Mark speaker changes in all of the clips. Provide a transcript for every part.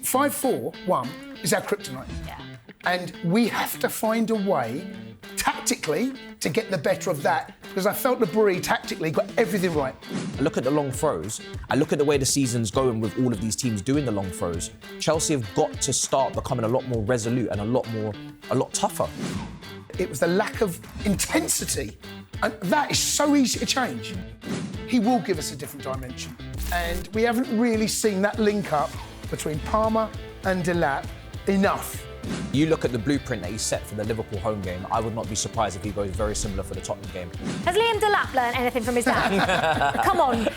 Speaker 1: 5-4-1 is our kryptonite.
Speaker 2: Yeah.
Speaker 1: And we have to find a way, tactically, to get the better of that, because I felt the Bury tactically got everything right.
Speaker 3: I look at the long throws, I look at the way the season's going with all of these teams doing the long throws. Chelsea have got to start becoming a lot more resolute and a lot tougher.
Speaker 1: It was the lack of intensity, and that is so easy to change. He will give us a different dimension, and we haven't really seen that link up between Palmer and Delap enough.
Speaker 3: You look at the blueprint that he set for the Liverpool home game, I would not be surprised if he goes very similar for the Tottenham game.
Speaker 2: Has Liam Delap learned anything from his dad? Come on.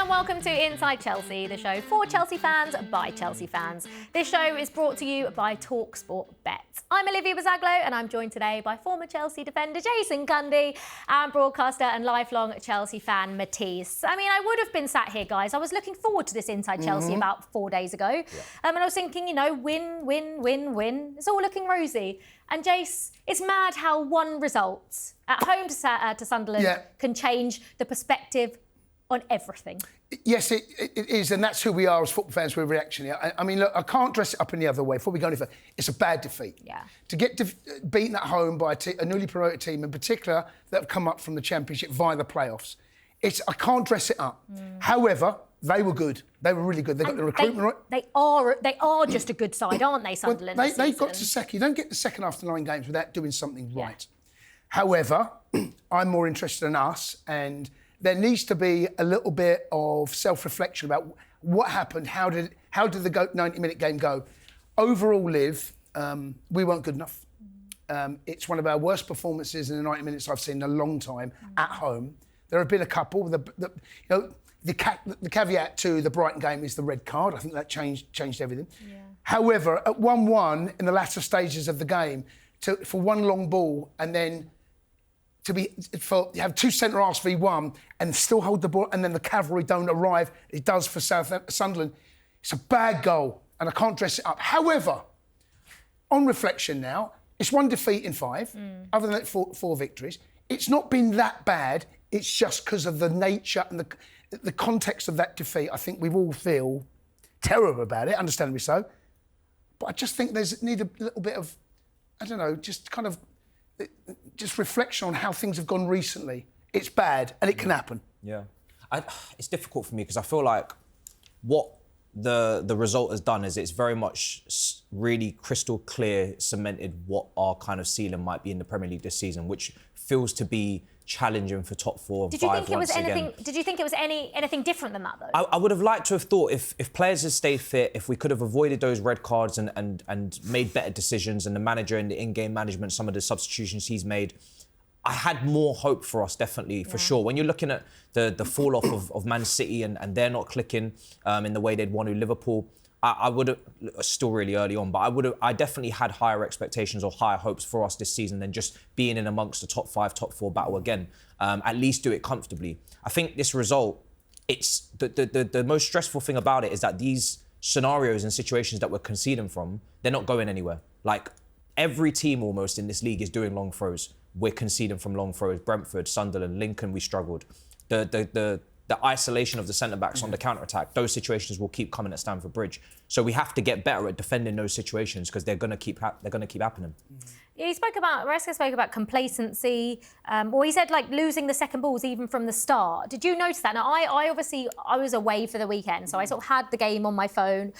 Speaker 2: Welcome to Inside Chelsea, the show for Chelsea fans by Chelsea fans. This show is brought to you by talkSPORT Bets. I'm Olivia Bazaglo and I'm joined today by former Chelsea defender Jason Cundy and broadcaster and lifelong Chelsea fan Matisse. I mean, I would have been sat here, guys. I was looking forward to this Inside Chelsea about 4 days ago. Yeah. And I was thinking, you know, win, win, win, win. It's all looking rosy. And Jace, it's mad how one result at home to Sunderland can change the perspective on everything.
Speaker 1: Yes, it is, and that's who we are as football fans. We're reactionary. I mean, look, I can't dress it up in the other way. Before we go any further, it's a bad defeat.
Speaker 2: Yeah.
Speaker 1: To get beaten at home by a newly promoted team, in particular, that have come up from the Championship via the playoffs, I can't dress it up. However, they were good. They were really good. They got the recruitment right.
Speaker 2: They are just a good side, aren't they, Sunderland?
Speaker 1: Well, they got to second. You don't get the second after 9 games without doing something right. However, I'm more interested in us, and there needs to be a little bit of self-reflection about what happened. How did the 90-minute game go? Overall, Liv, we weren't good enough. It's one of our worst performances in the 90 minutes I've seen in a long time at home. There have been a couple. The caveat to the Brighton game is the red card. I think that changed everything. Yeah. However, at 1-1 in the latter stages of the game, for one long ball and then you have two centre-halves v1 and still hold the ball, and then the cavalry don't arrive. It does for Sunderland. It's a bad goal, and I can't dress it up. However, on reflection now, it's 1 defeat in 5, other than four victories. It's not been that bad. It's just because of the nature and the context of that defeat. I think we all feel terrible about it, understandably so. But I just think there's need a little bit of, I don't know, just reflection on how things have gone recently. It's bad, and it can happen.
Speaker 3: Yeah. It's difficult for me because I feel like what the result has done is it's very much really crystal clear, cemented what our kind of ceiling might be in the Premier League this season, which feels to be challenging for top 4.
Speaker 2: Did you think it was anything? Did you think it was anything different than that, though?
Speaker 3: I would have liked to have thought if players had stayed fit, if we could have avoided those red cards and made better decisions, and the manager and the in-game management, some of the substitutions he's made, I had more hope for us, definitely, for sure. When you're looking at the fall-off of Man City and they're not clicking in the way they'd won with Liverpool, I would have, still really early on, but I definitely had higher expectations or higher hopes for us this season than just being in amongst the top 5, top 4 battle again. At least do it comfortably. I think this result, it's the most stressful thing about it is that these scenarios and situations that we're conceding from, they're not going anywhere. Like, every team almost in this league is doing long throws. We're conceding from long throws. Brentford, Sunderland, Lincoln, we struggled. The isolation of the centre-backs on the counter-attack, those situations will keep coming at Stamford Bridge. So we have to get better at defending those situations because they're going to keep happening.
Speaker 2: Yeah, Maresca spoke about complacency, or he said like losing the second balls even from the start. Did you notice that? Now, I was away for the weekend, so I sort of had the game on my phone.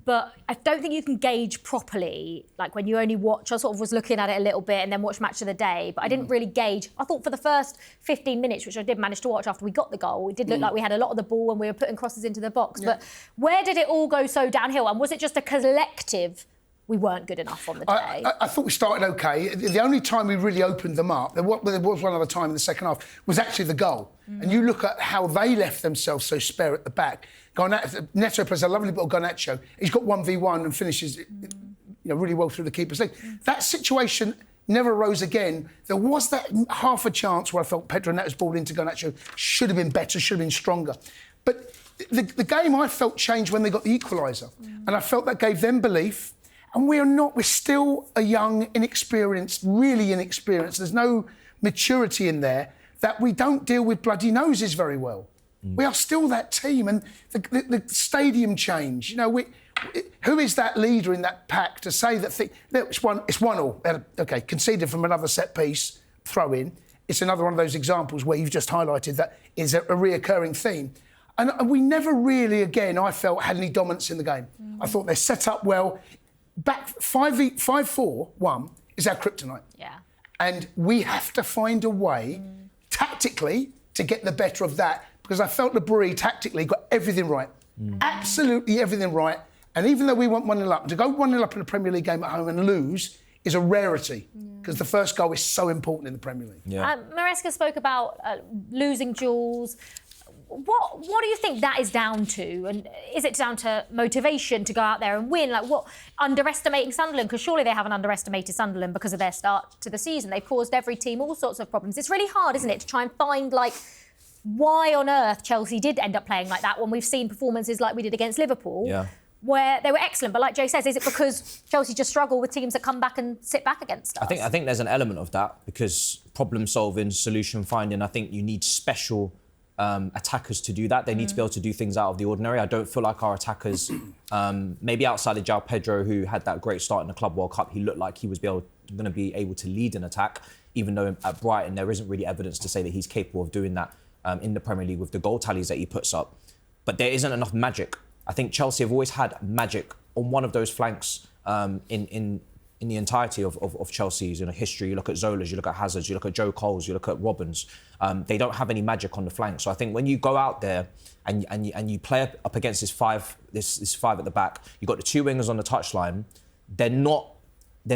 Speaker 2: But I don't think you can gauge properly, like when you only watch. I sort of was looking at it a little bit and then watched Match of the Day, but I didn't really gauge. I thought for the first 15 minutes, which I did manage to watch after we got the goal, it did look like we had a lot of the ball and we were putting crosses into the box. Yeah. But where did it all go so downhill? And was it just a collective, we weren't good enough on the day?
Speaker 1: I thought we started OK. The only time we really opened them up, there was one other time in the second half, was actually the goal. And you look at how they left themselves so spare at the back. Neto plays a lovely little Garnacho. He's got 1v1 and finishes really well through the keeper's leg. That situation never arose again. There was that half a chance where I felt Pedro Neto's ball into Garnacho should have been better, should have been stronger. But the game I felt changed when they got the equaliser. And I felt that gave them belief. And we're not. We're still a young, inexperienced, really inexperienced. There's no maturity in there that we don't deal with bloody noses very well. We are still that team, and the stadium change. You know, who is that leader in that pack to say that it's 1-1? Okay, conceded from another set piece, throw in. It's another one of those examples where you've just highlighted that is a reoccurring theme. And we never really, again, I felt, had any dominance in the game. I thought they're set up well. Back 5-4-1 is our kryptonite.
Speaker 2: Yeah.
Speaker 1: And we have to find a way, tactically, to get the better of that. Because I felt Le Brie tactically got everything right. Absolutely everything right. And even though we went 1-0 up, to go 1-0 up in a Premier League game at home and lose is a rarity. Because the first goal is so important in the Premier League.
Speaker 3: Yeah.
Speaker 2: Maresca spoke about losing duels. What do you think that is down to? And is it down to motivation to go out there and win? Like, what, underestimating Sunderland? Because surely they haven't underestimated Sunderland because of their start to the season. They've caused every team all sorts of problems. It's really hard, isn't it, to try and find, like, why on earth Chelsea did end up playing like that when we've seen performances like we did against Liverpool, where they were excellent. But like Joe says, is it because Chelsea just struggle with teams that come back and sit back against us?
Speaker 3: I think there's an element of that, because problem solving, solution finding, I think you need special attackers to do that. They need to be able to do things out of the ordinary. I don't feel like our attackers, maybe outside of João Pedro, who had that great start in the Club World Cup, he looked like he was going to be able to lead an attack, even though at Brighton there isn't really evidence to say that he's capable of doing that in the Premier League with the goal tallies that he puts up. But there isn't enough magic. I think Chelsea have always had magic on one of those flanks in the entirety of Chelsea's history. You look at Zola's, you look at Hazard's, you look at Joe Cole's, you look at Robben's. They don't have any magic on the flank. So I think when you go out there and you play up against this five at the back, you've got the two wingers on the touchline. They're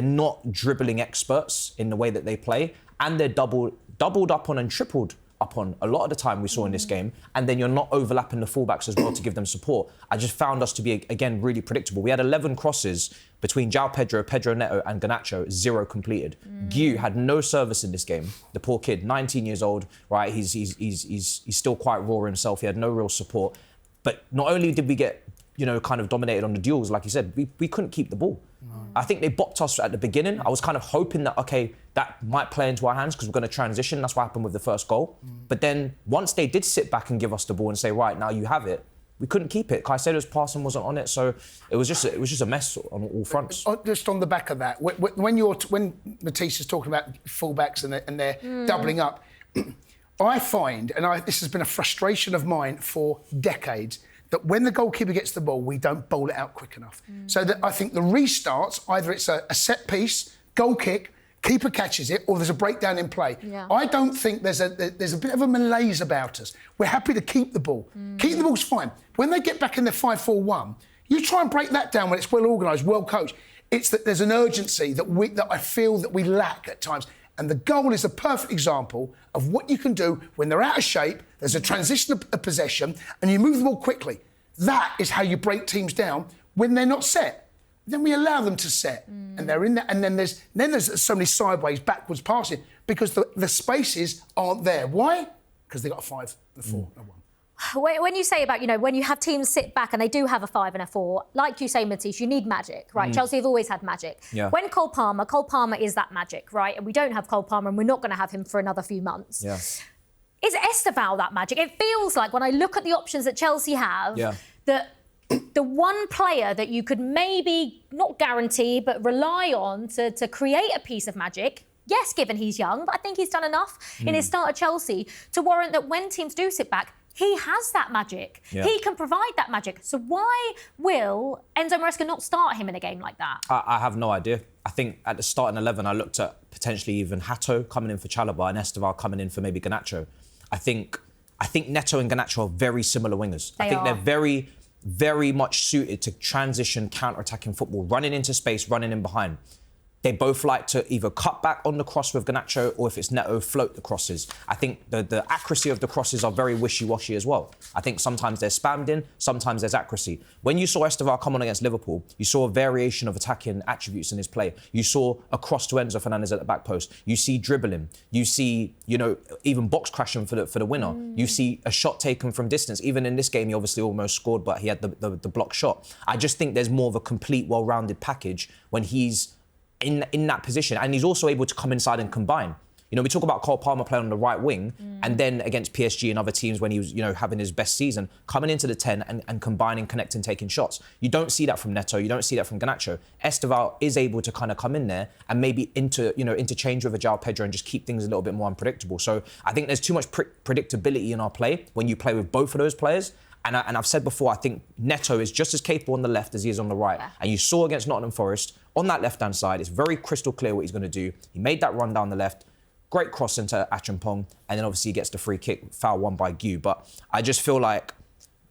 Speaker 3: not dribbling experts in the way that they play, and they're doubled up on and tripled up on a lot of the time we saw in this game, and then you're not overlapping the fullbacks as well to give them support. I just found us to be, again, really predictable. We had 11 crosses between João Pedro, Pedro Neto and Garnacho, 0 completed. Guiu had no service in this game. The poor kid, 19 years old, right? He's still quite raw himself. He had no real support. But not only did we get, kind of dominated on the duels, like you said, we couldn't keep the ball. I think they bopped us at the beginning. I was kind of hoping that, okay, that might play into our hands because we're going to transition. That's what happened with the first goal. But then once they did sit back and give us the ball and say, right, now you have it, we couldn't keep it. Caicedo's passing wasn't on it, so it was just a mess on all fronts.
Speaker 1: Just on the back of that, when Matisse is talking about fullbacks and they're doubling up, I find, and this has been a frustration of mine for decades, that when the goalkeeper gets the ball, we don't bowl it out quick enough. So that I think the restarts, either it's a set piece, goal kick, keeper catches it, or there's a breakdown in play. Yeah. I don't think there's a bit of a malaise about us. We're happy to keep the ball. Keep the ball's fine. When they get back in the 5-4-1, you try and break that down when it's well organised, well coached. It's that there's an urgency that I feel that we lack at times. And the goal is a perfect example of what you can do when they're out of shape, there's a transition of possession, and you move the ball quickly. That is how you break teams down when they're not set. Then we allow them to set, and they're in there. And then there's so many sideways, backwards passing because the spaces aren't there. Why? Because they got a 5 and a 4 and a 1.
Speaker 2: When you say about, when you have teams sit back and they do have a 5 and a 4, like you say, Matisse, you need magic, right? Chelsea have always had magic. Yeah. When Cole Palmer is that magic, right? And we don't have Cole Palmer and we're not going to have him for another few months. Yeah. Is Esteval that magic? It feels like when I look at the options that Chelsea have, that the one player that you could maybe not guarantee but rely on to create a piece of magic, yes, given he's young, but I think he's done enough in his start at Chelsea to warrant that when teams do sit back, he has that magic. Yeah. He can provide that magic. So why will Enzo Maresca not start him in a game like that?
Speaker 3: I have no idea. I think at the starting 11, I looked at potentially even Hato coming in for Chalobah and Esteval coming in for maybe Garnacho. I think Neto and Garnacho are very similar wingers. I think they're very, very much suited to transition, counter-attacking football, running into space, running in behind. They both like to either cut back on the cross with Garnacho or if it's Neto, float the crosses. I think the accuracy of the crosses are very wishy-washy as well. I think sometimes they're spammed in, sometimes there's accuracy. When you saw Esteval come on against Liverpool, you saw a variation of attacking attributes in his play. You saw a cross to Enzo Fernandez at the back post. You see dribbling. You see, even box crashing for the winner. You see a shot taken from distance. Even in this game, he obviously almost scored, but he had the block shot. I just think there's more of a complete, well-rounded package when he's in that position, and he's also able to come inside and combine. We talk about Cole Palmer playing on the right wing, and then against PSG and other teams when he was, having his best season, coming into the 10 and combining, connecting, taking shots. You don't see that from Neto. You don't see that from Garnacho. Esteval is able to kind of come in there and maybe interchange with João Pedro and just keep things a little bit more unpredictable. So I think there's too much predictability in our play when you play with both of those players. And I've said before, I think Neto is just as capable on the left as he is on the right. Yeah. And you saw against Nottingham Forest, on that left-hand side, it's very crystal clear what he's going to do. He made that run down the left, great cross into Acheampong, and then obviously he gets the free kick, foul won by Gu. But I just feel like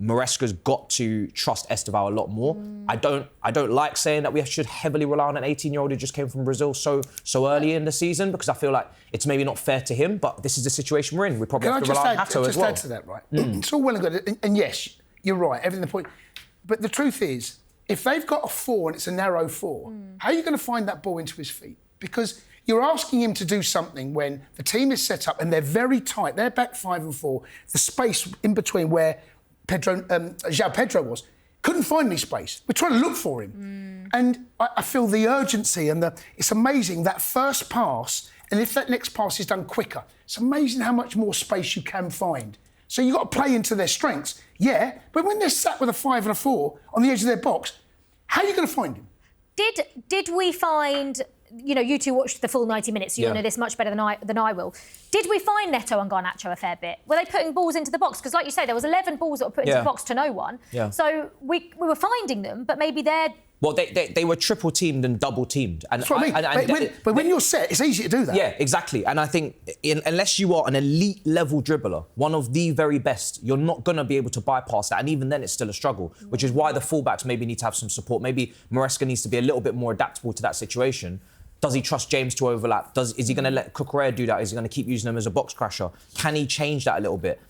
Speaker 3: Maresca's got to trust Esteval a lot more. I don't like saying that we should heavily rely on an 18-year-old who just came from Brazil so early in the season, because I feel like it's maybe not fair to him, but this is the situation we're in. We probably have to rely on Hato as well.
Speaker 1: Can I just add to that, right? It's all well and good. And yes, you're right, everything the point. But the truth is, if they've got a 4 and it's a narrow 4, how are you going to find that ball into his feet? Because you're asking him to do something when the team is set up and they're very tight. They're back 5 and 4. The space in between where João Pedro was, couldn't find any space. We're trying to look for him. And I feel the urgency and it's amazing, that first pass, and if that next pass is done quicker, it's amazing how much more space you can find. So you've got to play into their strengths, yeah, but when they're sat with a 5 and a 4 on the edge of their box, how are you going to find him?
Speaker 2: Did we find... you two watched the full 90 minutes, so you know this much better than I will. Did we find Neto and Garnacho a fair bit? Were they putting balls into the box? Because like you say, there was 11 balls that were put into the box to no one. Yeah. So we were finding them, but maybe they're...
Speaker 3: Well, they were triple-teamed and double-teamed. And
Speaker 1: that's what I mean. But when you're set, it's easy to do that.
Speaker 3: Yeah, exactly. And I think unless you are an elite-level dribbler, one of the very best, you're not going to be able to bypass that. And even then, it's still a struggle, which is why the fullbacks maybe need to have some support. Maybe Maresca needs to be a little bit more adaptable to that situation. Does he trust James to overlap? Is he going to let Cucurella do that? Is he going to keep using him as a box crasher? Can he change that a little bit?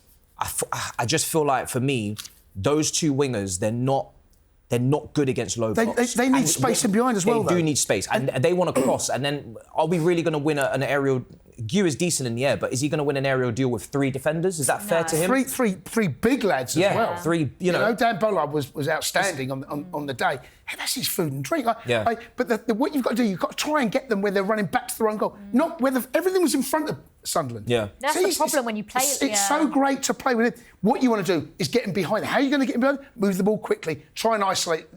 Speaker 3: I just feel like, for me, those two wingers, they're not good against low blocks.
Speaker 1: They need space in behind as well,
Speaker 3: They do need space. And they want to cross. And then, are we really going to win an aerial... Gu is decent in the air, but is he going to win an aerial duel with 3 defenders? Is that fair to him?
Speaker 1: Three big lads as well.
Speaker 3: 3,
Speaker 1: Dan Bollard was outstanding on the day. Hey, that's his food and drink. But what you've got to do, you've got to try and get them where they're running back to their own goal. Not where everything was in front of Sunderland.
Speaker 2: Yeah. That's the problem when you play it.
Speaker 1: It's so great to play with it. What you want to do is get him behind. How are you going to get him behind? Move the ball quickly. Try and isolate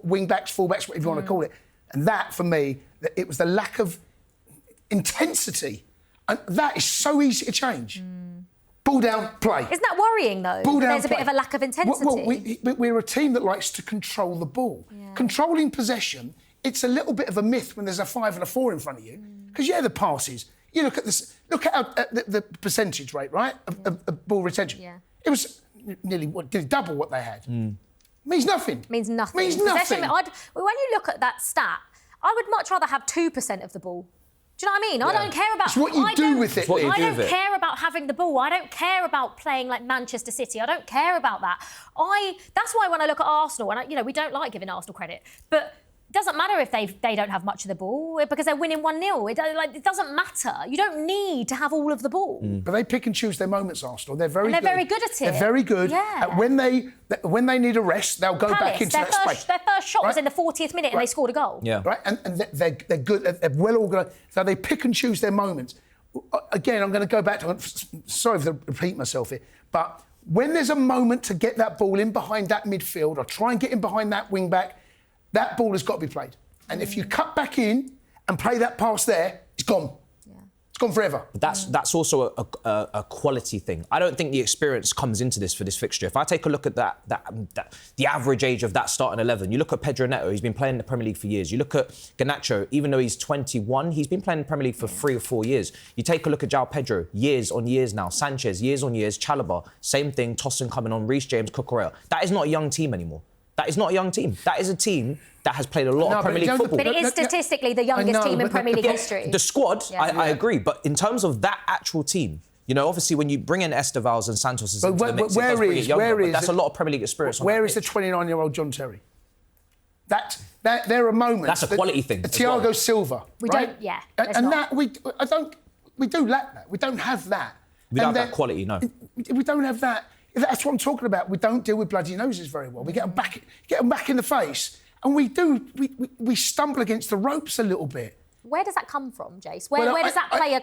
Speaker 1: wing-backs, full-backs, whatever you want to call it. And that, for me, it was the lack of intensity. And that is so easy to change. Ball down, play.
Speaker 2: Isn't that worrying, though?
Speaker 1: Ball down,
Speaker 2: there's a bit of a lack of intensity.
Speaker 1: Well, we're a team that likes to control the ball. Yeah. Controlling possession, it's a little bit of a myth when there's a 5 and a 4 in front of you. Because, the passes. You look at this. Look at the percentage rate, right, of ball retention. Yeah. It was nearly double what they had. Means nothing.
Speaker 2: Means nothing. When you look at that stat, I would much rather have 2% of the ball. Do you know what I mean? I don't care about...
Speaker 1: It's what you do with it.
Speaker 2: I don't care about having the ball. I don't care about playing like Manchester City. I don't care about that. That's why when I look at Arsenal, and we don't like giving Arsenal credit, but it doesn't matter if they don't have much of the ball because they're winning 1-0. It doesn't matter. You don't need to have all of the ball.
Speaker 1: But they pick and choose their moments, Arsenal. They're very
Speaker 2: good. They're very good at it.
Speaker 1: They're very good. Yeah. When they need a rest, they'll go back into that space.
Speaker 2: Their first shot was in the 40th minute and they scored a goal.
Speaker 1: Yeah. Right? And they're good. They're well organised. So they pick and choose their moments. Again, I'm going to go back to... Sorry to repeat myself here, but when there's a moment to get that ball in behind that midfield or try and get in behind that wing-back, that ball has got to be played. And if you cut back in and play that pass there, it's gone. Yeah. It's gone forever.
Speaker 3: That's also a quality thing. I don't think the experience comes into this for this fixture. If I take a look at the average age of that starting 11, you look at Pedro Neto, he's been playing in the Premier League for years. You look at Garnacho, even though he's 21, he's been playing in the Premier League for 3 or 4 years. You take a look at João Pedro, years on years now. Sanchez, years on years. Chalobah, same thing. Tossin coming on. Reece James, Cucurella. That is not a young team anymore. That is not a young team. That is a team that has played a lot of Premier League football.
Speaker 2: But it is statistically the youngest team in Premier League history.
Speaker 3: The squad, I agree, but in terms of that actual team, you know, obviously when you bring in Estevals and Santos into the mix, it does bring it younger, but that's a lot of Premier League experience.
Speaker 1: Where is the 29-year-old John Terry? There are moments.
Speaker 3: That's a quality thing.
Speaker 1: Thiago Silva.
Speaker 2: We
Speaker 1: right?
Speaker 2: don't. Yeah.
Speaker 1: And that we do lack that. We don't have that.
Speaker 3: We don't have that quality, no.
Speaker 1: We don't have that. That's what I'm talking about. We don't deal with bloody noses very well. We get them back in the face, and we stumble against the ropes a little bit.
Speaker 2: Where does that come from, Jace? Where does that player?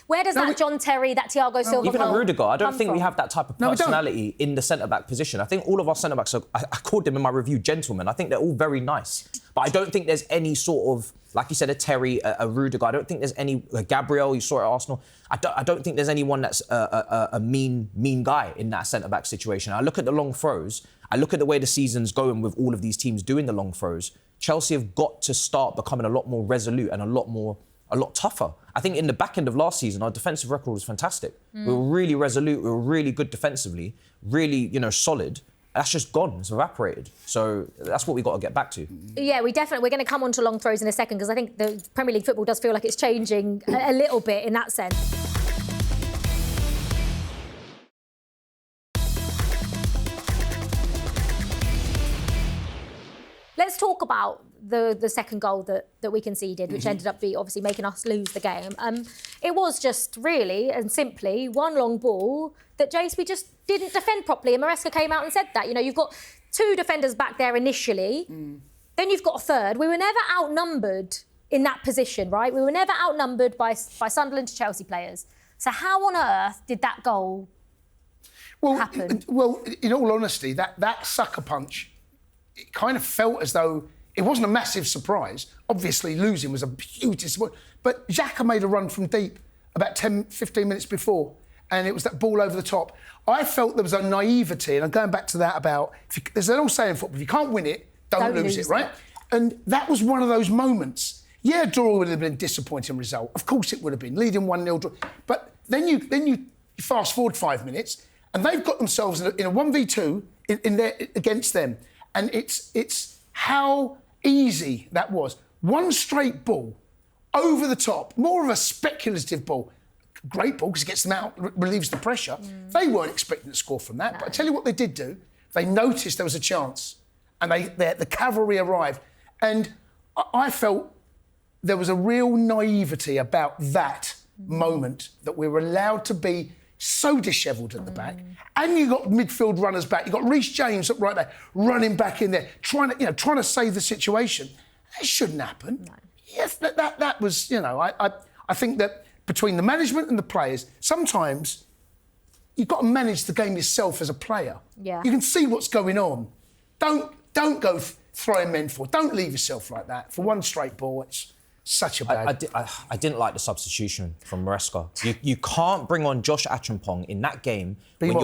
Speaker 2: Where does that John Terry, that Thiago Silva,
Speaker 3: even a Rudiger? I don't think we have that type of personality in the centre back position. I think all of our centre backs are. I called them in my review gentlemen. I think they're all very nice, but I don't think there's any sort of, like you said, a Terry, a Rudiger. I don't think there's any Gabriel. You saw it at Arsenal. I don't think there's anyone that's a mean guy in that centre back situation. I look at the long throws. I look at the way the season's going with all of these teams doing the long throws. Chelsea have got to start becoming a lot more resolute and a lot tougher. I think in the back end of last season, our defensive record was fantastic. We were really resolute. We were really good defensively, really, solid. That's just gone. It's evaporated. So that's what we've got to get back to.
Speaker 2: Yeah, we're going to come on to long throws in a second because I think the Premier League football does feel like it's changing a little bit in that sense. Let's talk about the second goal that we conceded, which ended up obviously making us lose the game. It was just really and simply one long ball that, Jace, we just didn't defend properly. And Maresca came out and said that. You've got two defenders back there initially. Then you've got a third. We were never outnumbered in that position, right? We were never outnumbered by Sunderland to Chelsea players. So how on earth did that goal happen?
Speaker 1: Well, in all honesty, that sucker punch, it kind of felt as though it wasn't a massive surprise. Obviously, losing was a huge disappointment. But Xhaka made a run from deep about 10, 15 minutes before, and it was that ball over the top. I felt there was a naivety, and I'm going back to that about, there's an old saying in football, if you can't win it, don't lose it, right? And that was one of those moments. Yeah, draw would have been a disappointing result. Of course it would have been, leading 1-0 draw. But then you fast forward 5 minutes, and they've got themselves in a 1v2 against them. And it's how easy that was. One straight ball, over the top, more of a speculative ball. Great ball, because it gets them out, relieves the pressure. They weren't expecting to score from that. No. But I tell you what they did do. They noticed there was a chance. And the cavalry arrived. And I felt there was a real naivety about that moment, that we were allowed to be so dishevelled at the back, and you got midfield runners back. You got Reece James up right there, running back in there, trying to save the situation. That shouldn't happen. No. Yes, that was, I think that between the management and the players, sometimes you've got to manage the game yourself as a player.
Speaker 2: Yeah.
Speaker 1: You can see what's going on. Don't go throwing men forward. Don't leave yourself like that for one straight ball. It's such a bad...
Speaker 3: I didn't like the substitution from Maresca. You can't bring on Josh Acheampong in that game
Speaker 2: Bring him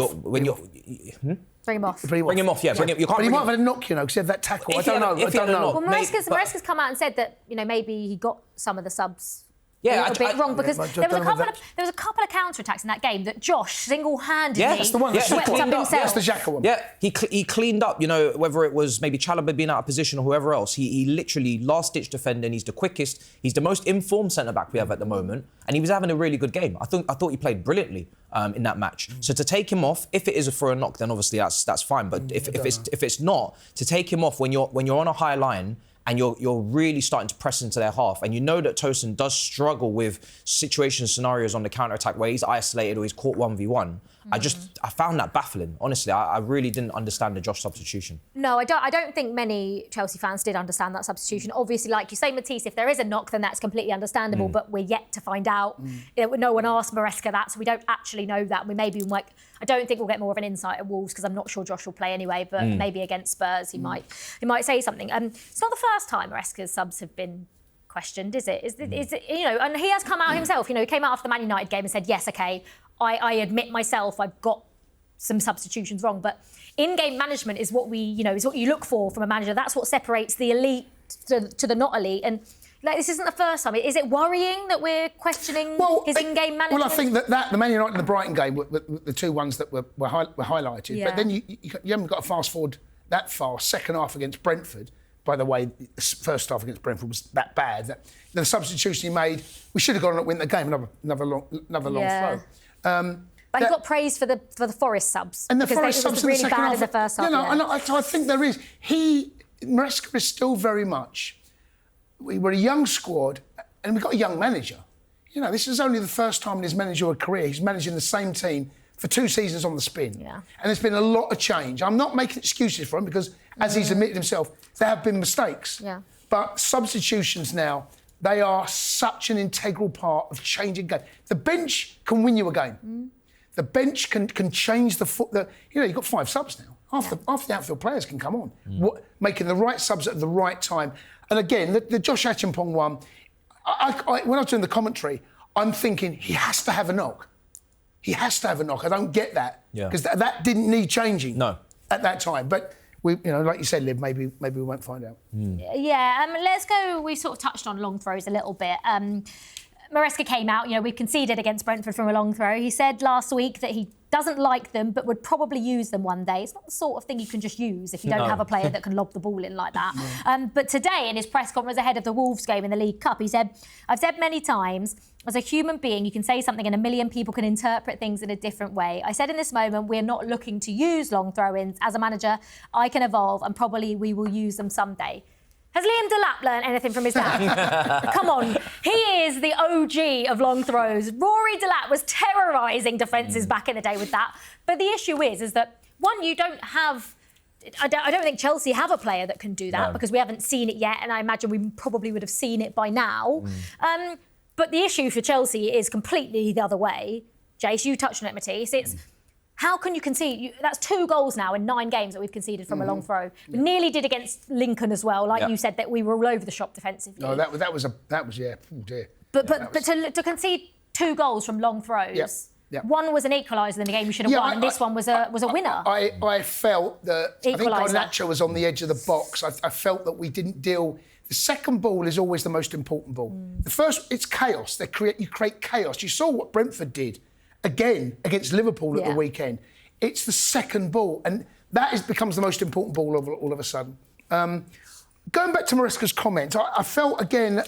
Speaker 2: off.
Speaker 3: Bring him off, yeah.
Speaker 1: But he might have had a knock, because he had that tackle. I don't know.
Speaker 2: Well, Maresca's come out and said that, maybe he got some of the subs a little bit wrong, because there was a couple of counter-attacks in that game that Josh single-handedly swept up himself.
Speaker 1: That's the Xhaka one.
Speaker 3: Yeah, he cleaned up, whether it was maybe Chalobah being out of position or whoever else. He literally last-ditch defending. He's the quickest. He's the most informed centre-back we have at the moment. And he was having a really good game. I thought he played brilliantly in that match. So to take him off, if it is for a knock, then obviously that's fine. But if it's not, to take him off when you're on a high line and you're really starting to press into their half, and you know that Tosin does struggle with scenarios on the counter-attack where he's isolated or he's caught 1v1. I found that baffling. Honestly, I really didn't understand the Josh substitution.
Speaker 2: No, I don't think many Chelsea fans did understand that substitution. Obviously, like you say, Matisse, if there is a knock, then that's completely understandable, but we're yet to find out. No one asked Maresca that, so we don't actually know that. I don't think we'll get more of an insight at Wolves, because I'm not sure Josh will play anyway, but maybe against Spurs he might say something. It's not the first time Maresca's subs have been questioned, is it? Is it? And he has come out himself. He came out after the Man United game and said, yes, OK, I admit myself, I've got some substitutions wrong. But in-game management is what is what you look for from a manager. That's what separates the elite to the not elite. And this isn't the first time. Is it worrying that we're questioning his in-game management?
Speaker 1: Well, I think that the Man United and the Brighton game were the two ones that were highlighted. Yeah. But then you haven't got to fast forward that far. Second half against Brentford. by the way, the first half against Brentford was that bad. The substitution he made, we should have gone and win the game. Another long throw.
Speaker 2: But he got praised for the Forest subs.
Speaker 1: And the
Speaker 2: because
Speaker 1: Forest subs
Speaker 2: it was really
Speaker 1: in the second
Speaker 2: bad
Speaker 1: half.
Speaker 2: in the first half.
Speaker 1: I think there is. Maresca is still very much. We were a young squad, and we got a young manager. You know, this is only the first time in his managerial career he's managing the same team for 2 seasons on the spin.
Speaker 2: Yeah.
Speaker 1: And there's been a lot of change. I'm not making excuses for him because, as he's admitted himself, there have been mistakes.
Speaker 2: Yeah.
Speaker 1: But substitutions now, they are such an integral part of changing game. The bench can win you a game. The bench can change the foot. You've got 5 subs now. Half the outfield players can come on, making the right subs at the right time. And again, the Josh Acheampong one, when I was doing the commentary, I'm thinking he has to have a knock. He has to have a knock. I don't get that because that didn't need changing at that time. But we, like you said, Liv, maybe we won't find out.
Speaker 2: Yeah, let's go. We sort of touched on long throws a little bit. Maresca came out, we conceded against Brentford from a long throw. He said last week that he doesn't like them, but would probably use them one day. It's not the sort of thing you can just use if you don't have a player that can lob the ball in like that. But today, in his press conference ahead of the Wolves game in the League Cup, he said, "I've said many times, as a human being, you can say something and a million people can interpret things in a different way. I said in this moment, we're not looking to use long throw-ins. As a manager, I can evolve and probably we will use them someday." Has Liam Delap learned anything from his dad? Come on. He is the OG of long throws. Rory Delap was terrorising defences back in the day with that. But the issue is that, one, you don't have... I don't think Chelsea have a player that can do that because we haven't seen it yet, and I imagine we probably would have seen it by now. But the issue for Chelsea is completely the other way. Jace, you touched on it, Matisse. It's... How can you concede? That's 2 goals now in 9 games that we've conceded from a long throw. We nearly did against Lincoln as well, like you said, that we were all over the shop defensively.
Speaker 1: No, that was yeah. Oh dear.
Speaker 2: But to concede 2 goals from long throws. One was an equaliser in the game we should have won. This one was a winner.
Speaker 1: I felt that I think
Speaker 2: Equaliser.
Speaker 1: Garnacho was on the edge of the box. I felt that we didn't deal. The second ball is always the most important ball. The first, it's chaos. You create chaos. You saw what Brentford did. Again, against Liverpool at the weekend. It's the second ball, and that becomes the most important ball all of a sudden. Going back to Maresca's comment, I felt, again,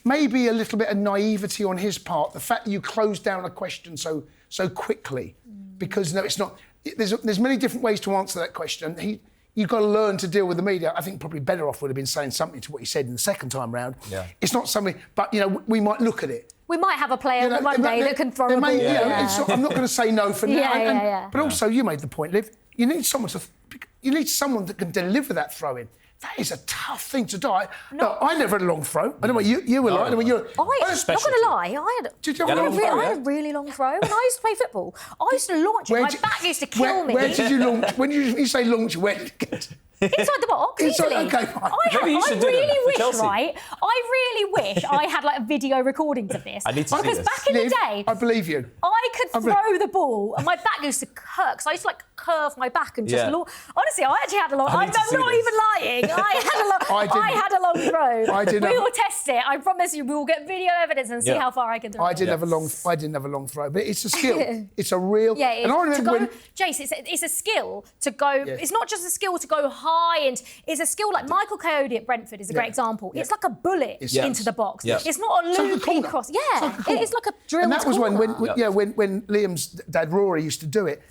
Speaker 1: maybe a little bit of naivety on his part, the fact that you closed down a question so quickly. Because, no, it's not... There's many different ways to answer that question. You've got to learn to deal with the media. I think probably better off would have been saying something to what he said in the second time round. Yeah. It's not something... But, we might look at it.
Speaker 2: We might have a player one day that can throw a ball.
Speaker 1: I'm not going to say no for now. But also, you made the point, Liv. You need someone that can deliver that throw-in. That is a tough thing to do. No, I never had a long throw. I don't know what you were like.
Speaker 2: I'm not going to lie. I had a really long throw. When I used to play football, I used to launch it. My back used to kill me.
Speaker 1: Where did you launch? When you say launch, where did you get?
Speaker 2: Inside the box, easily.
Speaker 1: Okay, fine.
Speaker 2: I really wish I had like a video recordings of this.
Speaker 3: I need to see
Speaker 2: because
Speaker 3: this.
Speaker 2: back in the day,
Speaker 1: I believe you.
Speaker 2: I could throw the ball and my back used to hurt because I used to curve my back and just honestly, I actually had a long. I'm not even lying. I had a long throw. We will test it. I promise you, we will get video evidence and see how far I can throw.
Speaker 1: I didn't have a long throw, but it's a skill. It's a real.
Speaker 2: Yeah, Jace, it's a skill to go. It's not just a skill to go high, and it's a skill like Michael Coyote at Brentford is a great example. It's like a bullet into the box. It's not a loopy cross. It's like a drill. And
Speaker 1: that was when Liam's dad Rory used to do it.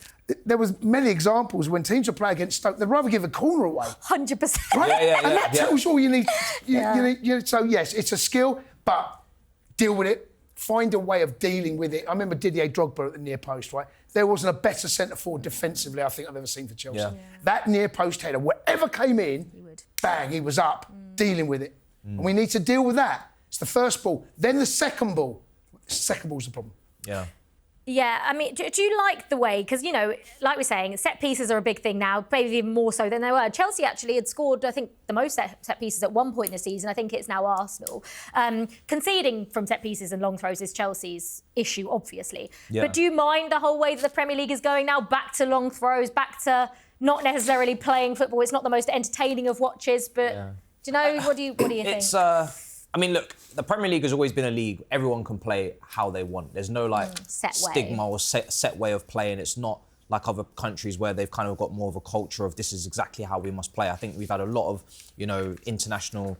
Speaker 1: There was many examples when teams would play against Stoke, they'd rather give a corner away.
Speaker 2: 100%.
Speaker 1: Right? And that tells you all you need. So, yes, it's a skill, but deal with it. Find a way of dealing with it. I remember Didier Drogba at the near post, right? There wasn't a better centre-forward defensively, I think, I've ever seen for Chelsea. That near post header, whatever came in, bang, he was up, dealing with it. And we need to deal with that. It's the first ball. Then the second ball. The second ball's the problem.
Speaker 2: Yeah, I mean, do you like the way, because, like we're saying, set pieces are a big thing now, maybe even more so than they were. Chelsea actually had scored, I think, the most set pieces at one point in the season. I think it's now Arsenal. Conceding from set pieces and long throws is Chelsea's issue, obviously. But do you mind the whole way that the Premier League is going now? Back to long throws, back to not necessarily playing football. It's not the most entertaining of watches, but do you know, what do you think?
Speaker 3: I mean, look, the Premier League has always been a league. Everyone can play how they want. There's no stigma or set way of playing. It's not like other countries where they've kind of got more of a culture of this is exactly how we must play. I think we've had a lot of, international,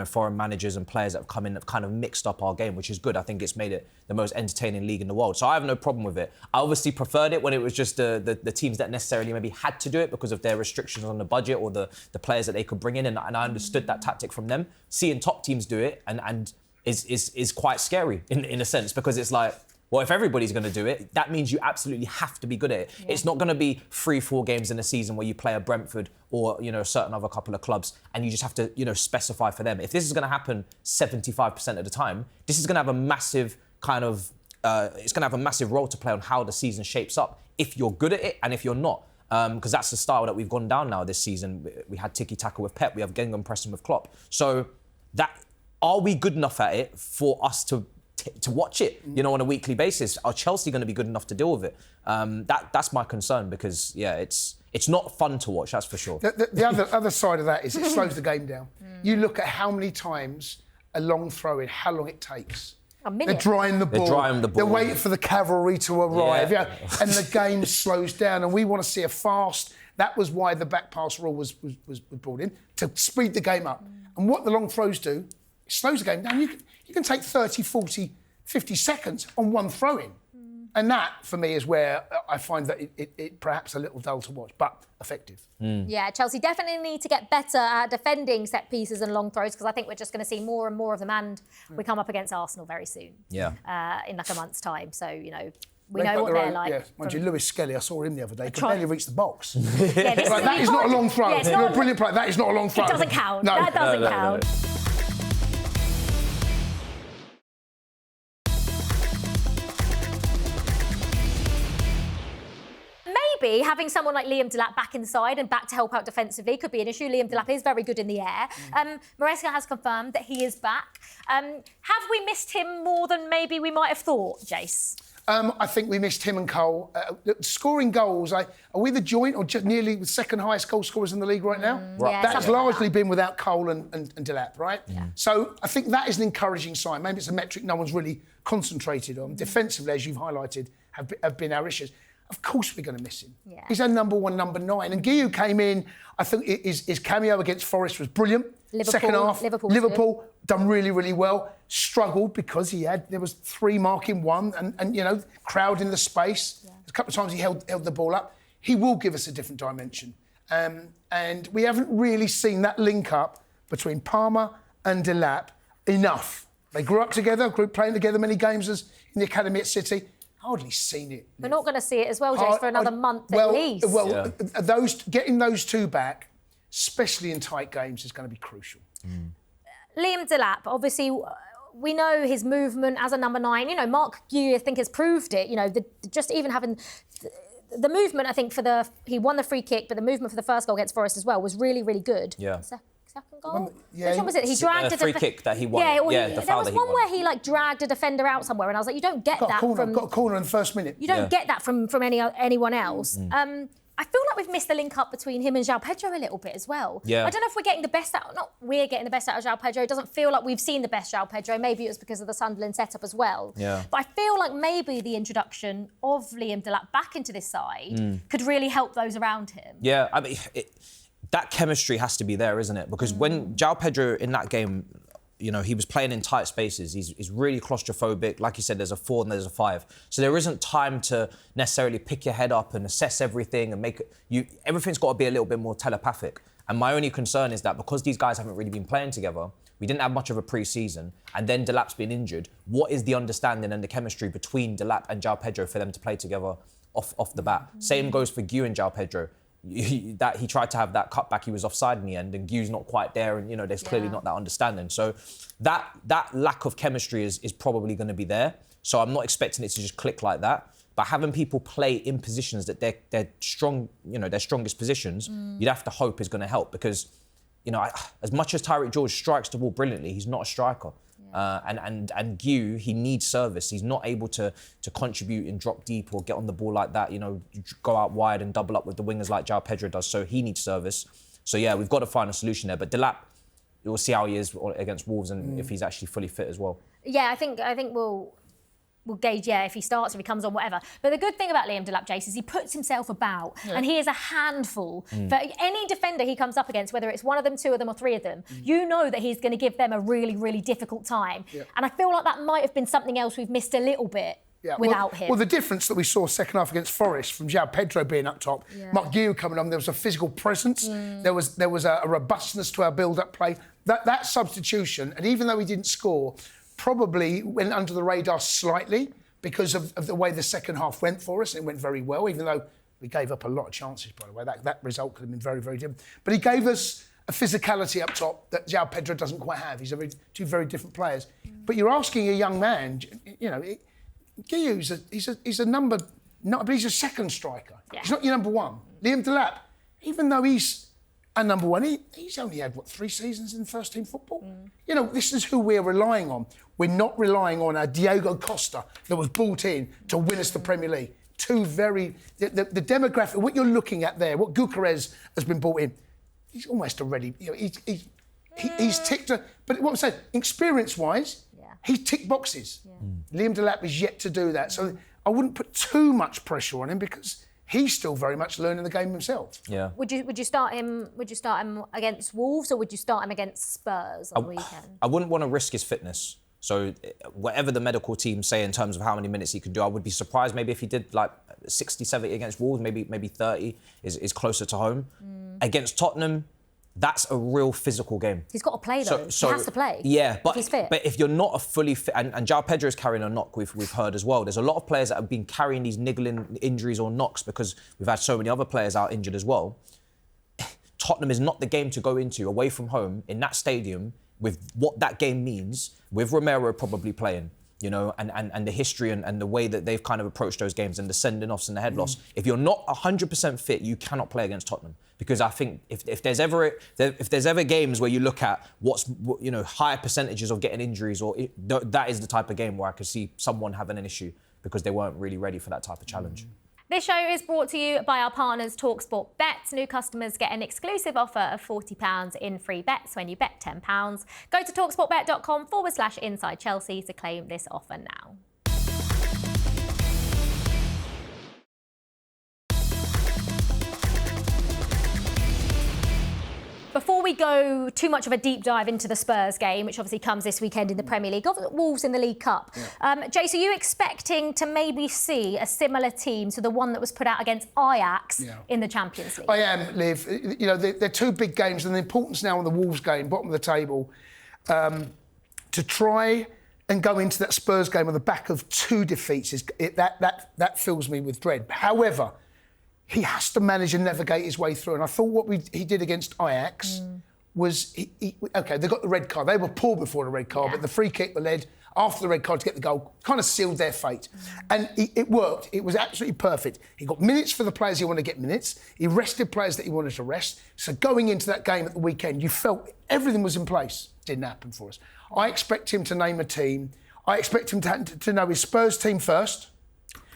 Speaker 3: foreign managers and players that have come in that have kind of mixed up our game, which is good. I think it's made it the most entertaining league in the world. So I have no problem with it. I obviously preferred it when it was just the teams that necessarily maybe had to do it because of their restrictions on the budget or the players that they could bring in. And I understood that tactic from them. Seeing top teams do it and is quite scary in a sense, because it's like, well, if everybody's going to do it, that means you absolutely have to be good at it. Yeah. It's not going to be 3-4 games in a season where you play a Brentford or, a certain other couple of clubs and you just have to, specify for them. If this is going to happen 75% of the time, this is going to have a massive it's going to have a massive role to play on how the season shapes up if you're good at it and if you're not. Because that's the style that we've gone down now this season. We had tiki-taka with Pep, we have gegenpressing with Klopp. So are we good enough at it for us to watch it, on a weekly basis? Are Chelsea going to be good enough to deal with it? That's my concern, because, it's not fun to watch, that's for sure.
Speaker 1: The other side of that is it slows the game down. You look at how many times a long throw in, how long it takes.
Speaker 2: A minute.
Speaker 1: They're drying the ball. They're waiting for the cavalry to arrive. Yeah. And the game slows down, and we want to see a fast. That was why the back pass rule was brought in, to speed the game up. And what the long throws do, it slows the game down. You can take 30, 40, 50 seconds on one throw-in. And that, for me, is where I find that it perhaps a little dull to watch, but effective.
Speaker 2: Yeah, Chelsea definitely need to get better at defending set pieces and long throws, because I think we're just going to see more and more of them, and we come up against Arsenal very soon.
Speaker 3: Yeah.
Speaker 2: In like a month's time. So, we know what they're like.
Speaker 1: Yeah. Mind you, Lewis Skelly, I saw him the other day, could barely reach the box.
Speaker 2: Yeah,
Speaker 1: that is not a long throw. You're a brilliant player. That is not a long throw.
Speaker 2: It doesn't count.
Speaker 1: No.
Speaker 2: That doesn't count.
Speaker 3: No.
Speaker 2: Maybe having someone like Liam Delap back inside and back to help out defensively could be an issue. Liam Delap is very good in the air. Maresca has confirmed that he is back. Have we missed him more than maybe we might have thought, Jace?
Speaker 1: I think we missed him and Cole. Scoring goals, are we the joint or just nearly the second highest goal scorers in the league right now?
Speaker 2: Yeah,
Speaker 1: that's largely been without Cole and Delap, right?
Speaker 2: Yeah.
Speaker 1: So I think that is an encouraging sign. Maybe it's a metric no one's really concentrated on. Defensively, as you've highlighted, have been our issues. Of course we're going to miss him.
Speaker 2: Yeah.
Speaker 1: He's our number 9. And Guiu came in, I think his cameo against Forest was brilliant. Second half, Liverpool done really, really well. Struggled because there was 3 marking 1 and crowd in the space. Yeah. A couple of times he held the ball up. He will give us a different dimension. And we haven't really seen that link up between Palmer and Delap enough. They grew up together, playing together many games as in the academy at City. Hardly seen it.
Speaker 2: We're not going to see it as well, Jace, for another month at least.
Speaker 1: Well, getting those 2 back, especially in tight games, is going to be crucial.
Speaker 2: Liam Delap, obviously, we know his movement as a number 9. Mark Guiu, I think, has proved it. Just even having the movement, I think, he won the free kick, but the movement for the first goal against Forest as well was really, really good.
Speaker 3: Yeah.
Speaker 2: Second goal? Which one was it? He dragged
Speaker 3: a free kick that he won.
Speaker 2: Yeah, there was one where he dragged a defender out somewhere, and I was like, you don't get that from...
Speaker 1: Got a corner in the first minute.
Speaker 2: You don't get that from anyone else. I feel like we've missed the link up between him and João Pedro a little bit as well.
Speaker 3: Yeah.
Speaker 2: I don't know if we're getting the best out... Not we're getting the best out of João Pedro. It doesn't feel like we've seen the best João Pedro. Maybe it was because of the Sunderland setup as well.
Speaker 3: Yeah.
Speaker 2: But I feel like maybe the introduction of Liam Delap back into this side could really help those around him.
Speaker 3: Yeah, I mean... That chemistry has to be there, isn't it? Because when João Pedro in that game, he was playing in tight spaces. He's really claustrophobic. Like you said, there's a 4 and there's a 5. So there isn't time to necessarily pick your head up and assess everything and everything's got to be a little bit more telepathic. And my only concern is that because these guys haven't really been playing together, we didn't have much of a pre-season, and then Delap's been injured. What is the understanding and the chemistry between Delap and João Pedro for them to play together off the bat? Same goes for Guiu and João Pedro. That he tried to have that cutback, he was offside in the end, and Guiu's not quite there, and there's clearly not that understanding. So that lack of chemistry is probably going to be there. So I'm not expecting it to just click like that. But having people play in positions that they're strong, their strongest positions, you'd have to hope is going to help, because as much as Tyreek George strikes the ball brilliantly, he's not a striker. And Guiu, he needs service. He's not able to contribute and drop deep or get on the ball like that, go out wide and double up with the wingers like João Pedro does. So he needs service. So yeah, we've got to find a solution there. But Delap, we'll see how he is against Wolves and if he's actually fully fit as well.
Speaker 2: Yeah, I think we'll we'll gauge, if he starts, if he comes on, whatever. But the good thing about Liam Delap, Jace, is he puts himself about, and he is a handful. For any defender he comes up against, whether it's one of them, two of them, or three of them, you know that he's going to give them a really, really difficult time. And I feel like that might have been something else we've missed a little bit. Without him.
Speaker 1: Well, the difference that we saw second half against Forest from João Pedro being up top, Mark Guiu coming on, there was a physical presence, there was a robustness to our build-up play. That substitution, and even though he didn't score, probably went under the radar slightly because of the way the second half went for us. It went very well, even though we gave up a lot of chances, by the way. That result could have been very, very different. But he gave us a physicality up top that João Pedro doesn't quite have. He's two very different players. But you're asking a young man, Guiu's he's a number, but he's a second striker. He's not your number one. Liam Delap, even though he's a number one, he's only had, 3 seasons in first team football? This is who we're relying on. We're not relying on a Diego Costa that was brought in to win us the Premier League. The demographic, what you're looking at there, what Gyökeres has been brought in, he's almost already, he's ticked, but what I'm saying, experience-wise, he's ticked boxes. Liam Delap is yet to do that. So I wouldn't put too much pressure on him because he's still very much learning the game himself.
Speaker 3: Yeah.
Speaker 2: Would you start him against Wolves, or would you start him against Spurs on the weekend?
Speaker 3: I wouldn't want to risk his fitness. So whatever the medical team say in terms of how many minutes he can do, I would be surprised maybe if he did like 60, 70 against Wolves, maybe 30 is closer to home. Against Tottenham, that's a real physical game.
Speaker 2: He's got to play, though. He has to play.
Speaker 3: Yeah, but
Speaker 2: if he's fit.
Speaker 3: But if you're not a fully fit, and João Pedro is carrying a knock, we've heard as well. There's a lot of players that have been carrying these niggling injuries or knocks because we've had so many other players out injured as well. Tottenham is not the game to go into away from home in that stadium with what that game means, with Romero probably playing, and the history and the way that they've kind of approached those games and the sending-offs and the head loss. If you're not 100% fit, you cannot play against Tottenham. Because I think if there's ever games where you look at higher percentages of getting injuries, that is the type of game where I could see someone having an issue because they weren't really ready for that type of challenge.
Speaker 2: This show is brought to you by our partners talkSPORT Bets. New customers get an exclusive offer of £40 in free bets when you bet £10. Go to talksportbet.com/Inside Chelsea to claim this offer now. Before we go too much of a deep dive into the Spurs game, which obviously comes this weekend in the Premier League, Wolves in the League Cup, Jace, are you expecting to maybe see a similar team to the one that was put out against Ajax in the Champions League?
Speaker 1: I am, Liv. They're two big games, and the importance now on the Wolves game, bottom of the table, to try and go into that Spurs game on the back of 2 defeats, that fills me with dread. However, he has to manage and navigate his way through. And I thought what he did against Ajax was, OK, they got the red card. They were poor before the red card, but the free kick that led after the red card to get the goal kind of sealed their fate. And it worked. It was absolutely perfect. He got minutes for the players he wanted to get minutes. He rested players that he wanted to rest. So going into that game at the weekend, you felt everything was in place. Didn't happen for us. I expect him to name a team. I expect him to know his Spurs team first.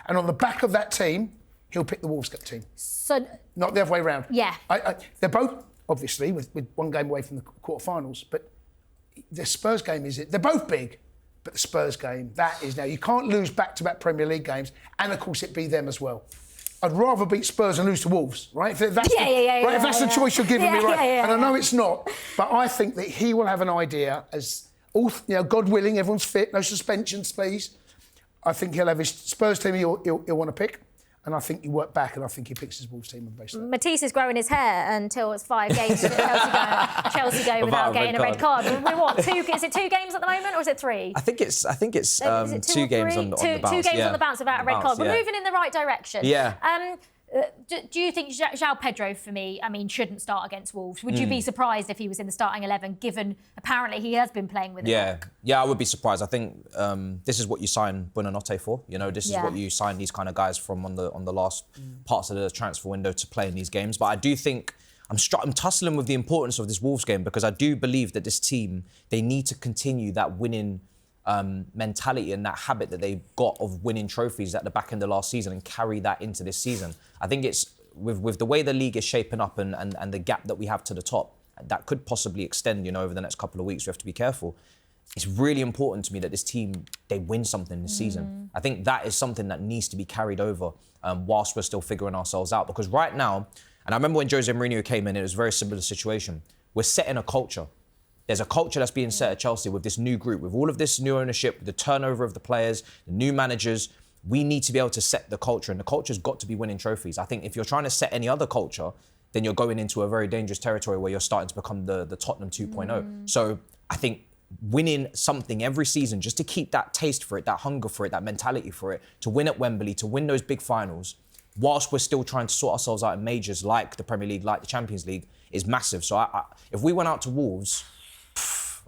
Speaker 1: And on the back of that team, he'll pick the Wolves team. So not the other way around.
Speaker 2: Yeah.
Speaker 1: They're both, obviously, with one game away from the quarterfinals, but the Spurs game they're both big, but the Spurs game, that is now, you can't lose back-to-back Premier League games, and of course it be them as well. I'd rather beat Spurs and lose to Wolves, right? If that's the choice you're giving me, right? And I know it's not, but I think that he will have an idea, as all, God willing, everyone's fit, no suspensions, please. I think he'll have his Spurs team he'll want to pick. And I think he worked back, and I think he picks his Wolves team based on that.
Speaker 2: Matisse is growing his hair until it's 5 games to Chelsea go without getting a red card. We're what? Is it 2 games at the moment, or is it 3?
Speaker 3: I think it's 2 games on the bounce.
Speaker 2: 2 games on the bounce without a red card. We're moving in the right direction.
Speaker 3: Yeah.
Speaker 2: Do you think João Pedro, for me, shouldn't start against Wolves? Would you be surprised if he was in the starting 11, given apparently he has been playing with
Speaker 3: Yeah, I would be surprised. I think this is what you sign Buonanotte for. This is what you sign these kind of guys from on the last parts of the transfer window to play in these games. But I do think I'm tussling with the importance of this Wolves game, because I do believe that this team, they need to continue that winning mentality and that habit that they've got of winning trophies at the back end of last season and carry that into this season. I think it's with the way the league is shaping up and the gap that we have to the top, that could possibly extend, over the next couple of weeks. We have to be careful. it's really important to me that this team, they win something this season. I think that is something that needs to be carried over whilst we're still figuring ourselves out. Because right now, and I remember when Jose Mourinho came in, it was a very similar situation. We're setting a culture. There's a culture that's being set at Chelsea with this new group, with all of this new ownership, the turnover of the players, the new managers. We need to be able to set the culture, and the culture's got to be winning trophies. I think if you're trying to set any other culture, then you're going into a very dangerous territory where you're starting to become the Tottenham 2.0. So I think winning something every season just to keep that taste for it, that hunger for it, that mentality for it, to win at Wembley, to win those big finals, whilst we're still trying to sort ourselves out in majors like the Premier League, like the Champions League, is massive. So if we went out to Wolves,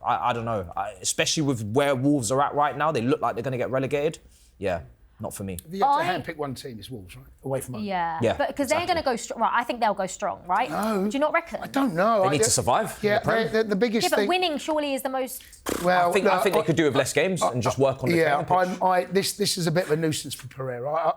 Speaker 3: I don't know, especially with where Wolves are at right now, they look like they're going to get relegated. Yeah, not for me.
Speaker 1: If you have to handpick one team, it's Wolves, right? Away from home.
Speaker 2: Yeah,
Speaker 3: but
Speaker 2: because they're going to go strong. Right, I think they'll go strong, right?
Speaker 1: No.
Speaker 2: Do you not reckon?
Speaker 1: I don't know.
Speaker 3: They need to survive.
Speaker 1: Yeah, the biggest
Speaker 2: Yeah, but
Speaker 1: thing...
Speaker 2: winning surely is the most...
Speaker 1: Well,
Speaker 3: I think they could do with less games and just work on the training pitch.
Speaker 1: This is a bit of a nuisance for Pereira.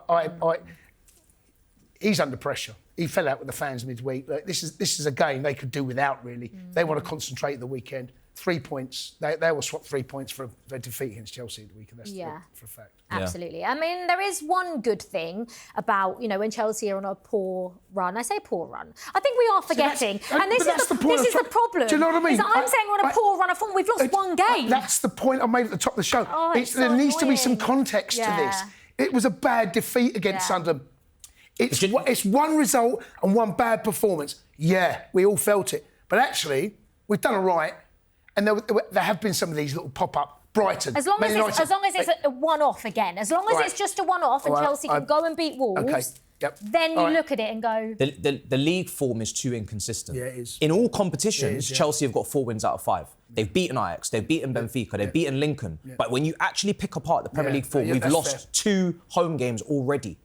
Speaker 1: He's under pressure. He fell out with the fans midweek. Like, this is a game they could do without, really. They want to concentrate the weekend. 3 points. They will swap 3 points for a defeat against Chelsea the weekend. That's for a fact.
Speaker 2: Absolutely. I mean, there is one good thing about, when Chelsea are on a poor run. I say poor run. I think we are forgetting. And this is the problem.
Speaker 1: Do you know what I mean?
Speaker 2: I'm saying we're on a poor run of form. We've lost one game.
Speaker 1: That's the point I made at the top of the show. There needs to be some context to this. It was a bad defeat against Sunderland. It's one result and one bad performance. Yeah, we all felt it. But actually, we've done all right. And there have been some of these little pop-up. Brighton.
Speaker 2: As long as it's a one-off again. As long as it's just a one-off and Chelsea can go and beat Wolves, then you look at it and go...
Speaker 3: The league form is too inconsistent.
Speaker 1: Yeah, it is.
Speaker 3: In all competitions, Chelsea have got 4 wins out of 5. They've beaten Ajax, they've beaten Benfica, they've beaten Lincoln. But when you actually pick apart the Premier League form, we've lost 2 home games already.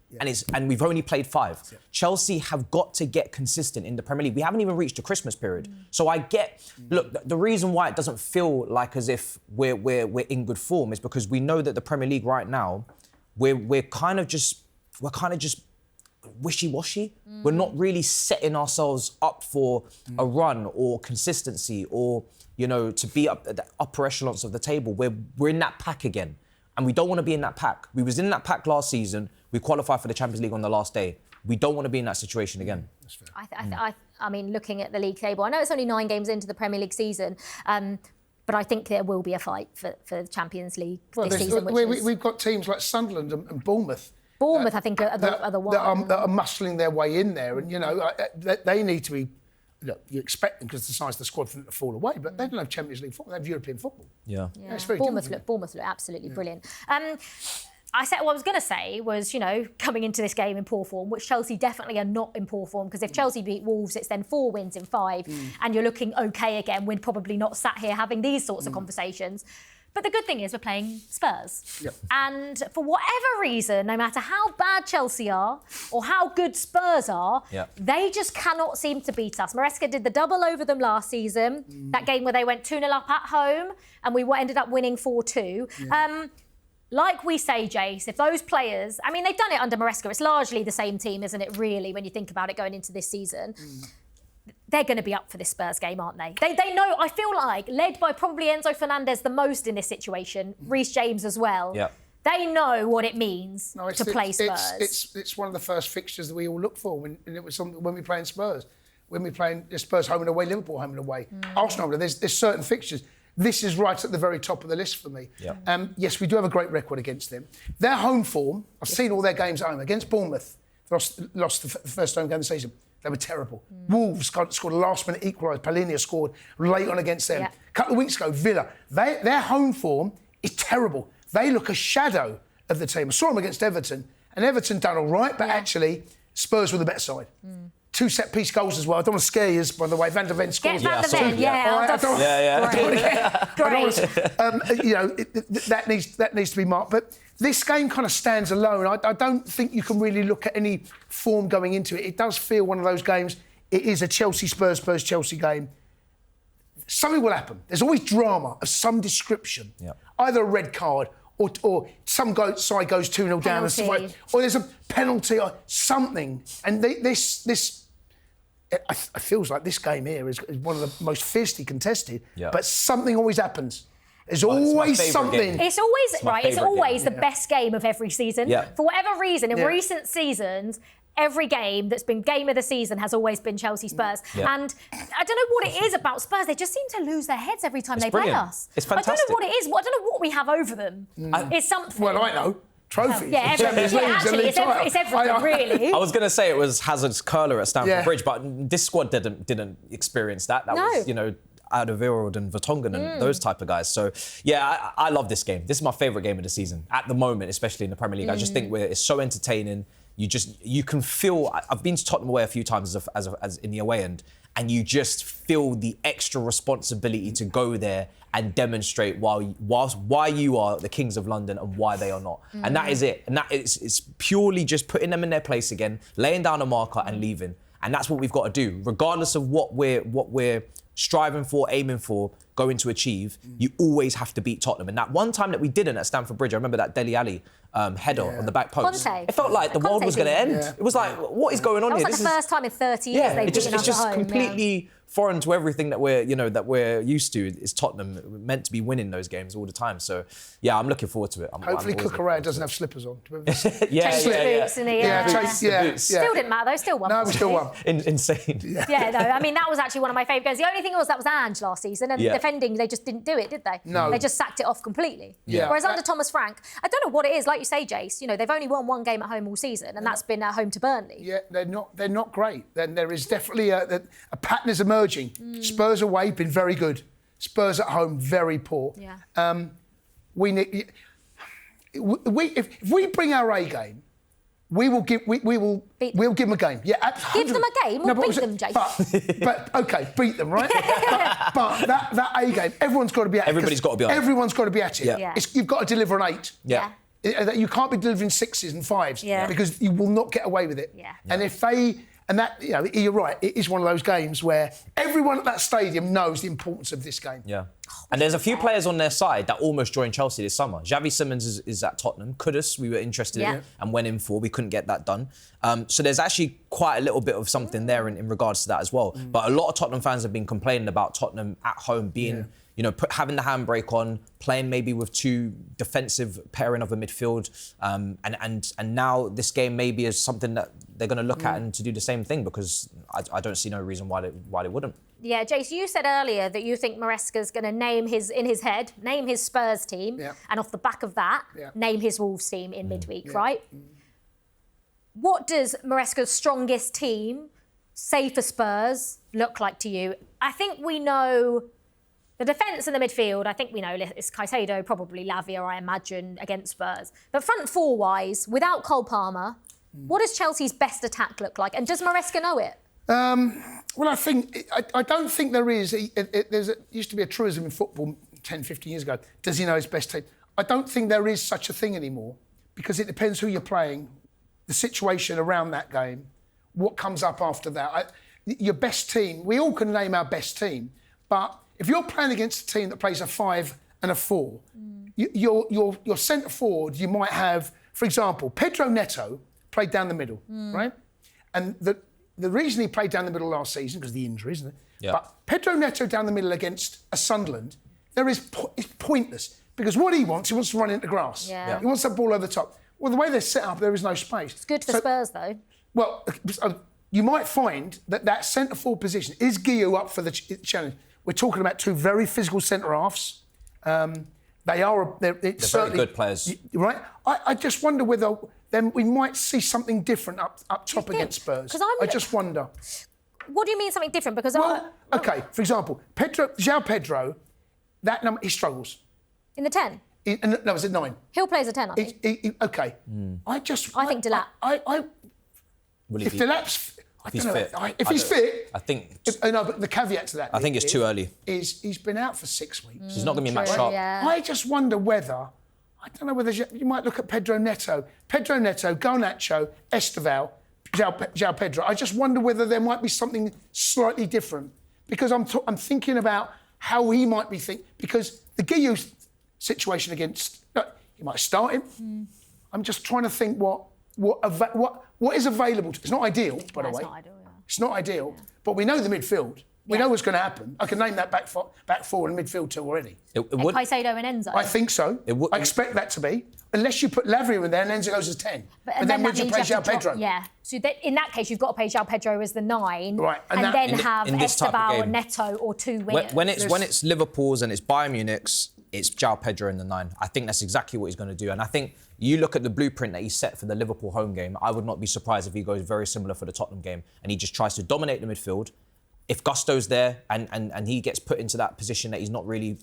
Speaker 3: And we've only played 5. Chelsea have got to get consistent in the Premier League. We haven't even reached the Christmas period. So I get... Look, the reason why it doesn't feel like as if we're in good form is because we know that the Premier League right now, we're kind of just wishy-washy. We're not really setting ourselves up for a run or consistency or, to be up at the upper echelons of the table. We're in that pack again. And we don't want to be in that pack. We was in that pack last season. We qualified for the Champions League on the last day. We don't want to be in that situation again.
Speaker 1: That's fair.
Speaker 2: I mean, looking at the league table, I know it's only 9 games into the Premier League season, but I think there will be a fight for the Champions League this season.
Speaker 1: We've got teams like Sunderland and Bournemouth.
Speaker 2: I think, are the ones.
Speaker 1: That are muscling their way in there. And, they need to be... Look, you expect them because the size of the squad for them to fall away, but they don't have Champions League football, they have European football. It's very
Speaker 2: Bournemouth look absolutely brilliant. What I was going to say was, coming into this game in poor form, which Chelsea definitely are not in poor form, because if Chelsea beat Wolves, it's then 4 wins in 5, and you're looking OK again. We're probably not sat here having these sorts of conversations. But the good thing is we're playing Spurs. And for whatever reason, no matter how bad Chelsea are or how good Spurs are, they just cannot seem to beat us. Maresca did the double over them last season, that game where they went 2-0 up at home and we ended up winning 4-2. Like we say, Jace, if those players... I mean, they've done it under Maresca. It's largely the same team, isn't it, really, when you think about it going into this season. They're going to be up for this Spurs game, aren't they? They know, I feel like, led by probably Enzo Fernandez the most in this situation, Reece James as well. They know what it means to play Spurs.
Speaker 1: It's one of the first fixtures that we all look for when we play in Spurs. When we play in Spurs home and away, Liverpool home and away, Arsenal, there's certain fixtures. This is right at the very top of the list for me. Yes, we do have a great record against them. Their home form, I've seen all their games at home. Against Bournemouth, they lost the first home game of the season. They were terrible. Wolves scored a last-minute equaliser. Palhinha scored late on against them. A couple of weeks ago, Villa. Their home form is terrible. They look a shadow of the team. I saw them against Everton, and Everton done all right, but actually, Spurs were the better side. 2 set-piece goals as well. I don't want to scare you, by the way. Van der Ven scores.
Speaker 2: Get Van der Ven,
Speaker 1: that needs to be marked. But this game kind of stands alone. I don't think you can really look at any form going into it. It does feel one of those games. It is a Chelsea game. Something will happen. There's always drama of some description. Either a red card or some side goes 2-0 down, or there's a penalty or something. And this it feels like this game here is one of the most fiercely contested, but something always happens. There's
Speaker 3: Oh, it's my
Speaker 1: always
Speaker 3: favourite
Speaker 1: something.
Speaker 3: game.
Speaker 2: It's always
Speaker 3: my
Speaker 2: right. It's
Speaker 3: favourite
Speaker 2: always
Speaker 3: game.
Speaker 2: the best game of every season.
Speaker 3: Yeah.
Speaker 2: For whatever reason, in
Speaker 1: Yeah.
Speaker 2: recent seasons, every game that's been game of the season has always been Chelsea Spurs.
Speaker 3: Yeah.
Speaker 2: And I don't know what it is about Spurs. They just seem to lose their heads every time they play
Speaker 3: brilliant.
Speaker 2: us.
Speaker 3: It's
Speaker 2: I don't
Speaker 3: fantastic.
Speaker 2: know what it is. I don't know what we have over them. It's something.
Speaker 1: Well, I know. Trophies.
Speaker 2: Yeah,
Speaker 1: Champions Leagues,
Speaker 2: actually,
Speaker 1: and league
Speaker 2: it's
Speaker 1: titles.
Speaker 2: everything, really.
Speaker 3: I was going to say it was Hazard's curler at Stamford
Speaker 1: Yeah.
Speaker 3: Bridge, but this squad didn't experience that. That
Speaker 2: No.
Speaker 3: was, Alderweireld and Vertonghen and those type of guys. So, yeah, I love this game. This is my favourite game of the season at the moment, especially in the Premier League. I just think it's so entertaining. You can feel. I've been to Tottenham away a few times as in the away end, and you just feel the extra responsibility to go there and demonstrate why you are the kings of London and why they are not. And that is it. And that it's purely just putting them in their place again, laying down a marker and leaving. And that's what we've got to do, regardless of what we're striving for, aiming for, going to achieve. You always have to beat Tottenham. And that one time that we didn't at Stamford Bridge, I remember that Dele Alli header on the back post.
Speaker 2: Conte.
Speaker 3: It felt like the world was going to end.
Speaker 1: Yeah.
Speaker 3: It was like, what is going on
Speaker 2: That was
Speaker 3: here?
Speaker 2: like the first time in 30 years they've
Speaker 3: it's
Speaker 2: beaten us
Speaker 3: just
Speaker 2: at home.
Speaker 3: completely foreign to everything that we're used to. Is Tottenham We're meant to be winning those games all the time? So yeah, I'm looking forward to it.
Speaker 1: Hopefully, Cucurella doesn't have slippers on.
Speaker 3: Yeah,
Speaker 2: Chase boots and
Speaker 1: yeah.
Speaker 2: Still didn't matter though. Still won.
Speaker 1: No, we still won.
Speaker 3: Insane.
Speaker 2: Yeah, no, I mean, that was actually one of my favourite games. The only thing was that was Ange last season, and defending, they just didn't do it, did they?
Speaker 1: No.
Speaker 2: They just sacked it off completely.
Speaker 1: Yeah.
Speaker 2: Whereas under Thomas Frank, I don't know what it is. Like you say, Jace, they've only won one game at home all season, and that's been at home to Burnley.
Speaker 1: Yeah, they're not great. Then there is definitely a pattern is emerging. Spurs away, been very good. Spurs at home, very poor.
Speaker 2: Yeah.
Speaker 1: If we bring our A game, we'll give them a game. Yeah,
Speaker 2: Give them a game or beat them, Jace?
Speaker 1: But okay, beat them, right? but that A game, everyone's got to be at it.
Speaker 3: Everybody's got to be on it.
Speaker 1: Everyone's got to be at it.
Speaker 3: Yeah.
Speaker 1: You've got to deliver an 8.
Speaker 3: Yeah.
Speaker 1: You can't be delivering 6s and 5s because you will not get away with it.
Speaker 2: Yeah.
Speaker 1: And if they, and that, you're right, it is one of those games where everyone at that stadium knows the importance of this game.
Speaker 3: Yeah. And there's a few players on their side that almost joined Chelsea this summer. Xavi Simons is at Tottenham. Kudus, we were interested in and went in for. We couldn't get that done. So there's actually quite a little bit of something there in regards to that as well. But a lot of Tottenham fans have been complaining about Tottenham at home being... having the handbrake on, playing maybe with two defensive pairing of a midfield, and now this game maybe is something that they're going to look at and to do the same thing because I don't see no reason why they wouldn't.
Speaker 2: Yeah, Jace, you said earlier that you think Maresca's going to name his Spurs team, and off the back of that, name his Wolves team in midweek, right? What does Maresca's strongest team, say for Spurs, look like to you? I think we know... The defence and the midfield, I think we know it's Caicedo, probably Lavia, I imagine, against Spurs. But front four-wise, without Cole Palmer, what does Chelsea's best attack look like? And does Maresca know it?
Speaker 1: Well, I don't think there is. There used to be a truism in football 10, 15 years ago. Does he know his best team? I don't think there is such a thing anymore because it depends who you're playing, the situation around that game, what comes up after that. Your best team, we all can name our best team, but if you're playing against a team that plays a 5 and a 4, your centre forward, you might have, for example, Pedro Neto played down the middle, right? And the reason he played down the middle last season, because of the injury, isn't it?
Speaker 3: Yeah.
Speaker 1: But Pedro Neto down the middle against a Sunderland, it's pointless. Because what he wants to run into grass.
Speaker 2: Yeah.
Speaker 1: He wants that ball over the top. Well, the way they're set up, there is no space.
Speaker 2: It's good for Spurs, though.
Speaker 1: Well, you might find that centre forward position, is Guillou up for the challenge? We're talking about two very physical centre-halves. They're
Speaker 3: very good players.
Speaker 1: Right? I just wonder whether then we might see something different up top against Spurs. I just wonder.
Speaker 2: What do you mean something different? Because
Speaker 1: OK, for example, João Pedro, that number, he struggles.
Speaker 2: In the 10?
Speaker 1: No, it's at 9.
Speaker 2: He'll play as a 10, I think.
Speaker 1: OK. I think
Speaker 2: Delap.
Speaker 1: If Delap's...
Speaker 3: If he's fit.
Speaker 1: If he's fit...
Speaker 3: I think...
Speaker 1: No, but the caveat to that...
Speaker 3: I think it's too early.
Speaker 1: He's been out for 6 weeks.
Speaker 3: He's not going to be match sharp.
Speaker 2: Yeah.
Speaker 1: I just wonder whether... I don't know whether... You might look at Pedro Neto, Garnacho, Esteval, João Pedro. I just wonder whether there might be something slightly different. Because I'm thinking about how he might be thinking... Because the Guillou situation against... He might start him. I'm just trying to think what is available. It's not ideal, by the way.
Speaker 2: It's not ideal,
Speaker 1: It's not ideal. But we know the midfield. We know what's going to happen. I can name that back four and midfield two already.
Speaker 3: It would.
Speaker 2: Caicedo and Enzo.
Speaker 1: I think so. I expect that to be. Unless you put Lavia in there and Enzo goes as 10.
Speaker 2: But
Speaker 1: then would you play João Pedro?
Speaker 2: Yeah. So in that case, you've got to play João Pedro as the 9.
Speaker 1: Right.
Speaker 2: And then have Esteban or
Speaker 3: game,
Speaker 2: Neto or 2 wingers.
Speaker 3: When it's Liverpool's and it's Bayern Munich's, it's João Pedro in the 9. I think that's exactly what he's going to do. And I think you look at the blueprint that he set for the Liverpool home game, I would not be surprised if he goes very similar for the Tottenham game and he just tries to dominate the midfield. If Gusto's there and he gets put into that position that he's not really,